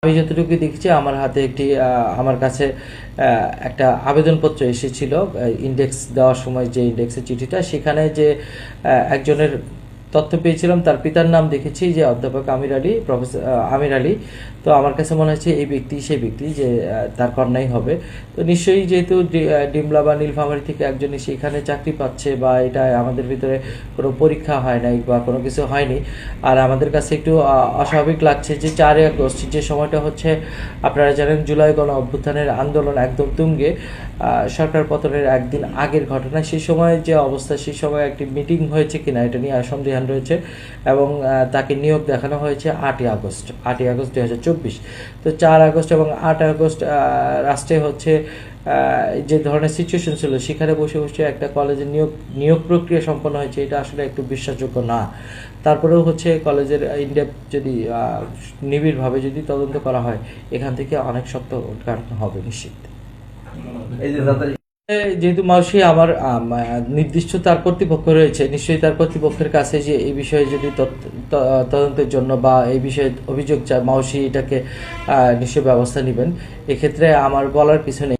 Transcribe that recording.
আমি যতটুকু দেখেছি আমার হাতে আমার কাছে একটা আবেদনপত্র এসেছিল ইন্ডেক্স দেওয়ার সময়, যে ইন্ডেক্সের চিঠিটা, সেখানে যে একজনের তথ্য পেয়েছিলাম, তার পিতার নাম দেখেছি যে অধ্যাপক আমির আলী, প্রফেসর আমির আলী। তো আমার কাছে মনে হচ্ছে এই ব্যক্তি সেই ব্যক্তি, যে তার কন্যাই হবে। তো নিশ্চয়ই যেহেতু ডিমলা বা নীলফামারী থেকে একজনই সেখানে চাকরি পাচ্ছে, বা এটা আমাদের ভিতরে কোনো পরীক্ষা হয় নাই বা কোনো কিছু হয়নি, আর আমাদের কাছে একটু অস্বাভাবিক লাগছে যে 4ই আগস্ট, যে সময়টা হচ্ছে আপনারা জানেন জুলাই গণ অভ্যুত্থানের আন্দোলন একদম তুঙ্গে, সরকার পতনের একদিন আগের ঘটনা, সেই সময় যে অবস্থা, সেই সময় একটি মিটিং হয়েছে কিনা এটা নিয়ে সন্দেহান রয়েছে। এবং তাকে নিয়োগ দেখানো হয়েছে 8ই আগস্ট 2024। তো 4 আগস্ট এবং 8 আগস্ট রাষ্ট্রে হচ্ছে যে ধরনের সিচুয়েশন ছিল, সেখানে বসে বসে একটা কলেজের নিয়োগ প্রক্রিয়া সম্পন্ন হয়েছে, এটা আসলে একটু বিশ্বাসযোগ্য না। তারপরেও হচ্ছে কলেজের ইনডেপথ যদি নিবিড়ভাবে যদি তদন্ত করা হয়, এখান থেকে অনেক সত্য উদ্ঘাটন হবে নিশ্চিত। যেহেতু মাউসি আমার নির্দিষ্ট তার কর্তৃপক্ষ রয়েছে, নিশ্চয়ই তার কর্তৃপক্ষের কাছে যে এই বিষয়ে যদি তদন্তের জন্য বা এই বিষয়ে অভিযোগ চায়, মাউসি এটাকে নিশ্চয়ই ব্যবস্থা নেবেন। এক্ষেত্রে আমার বলার কিছু নেই।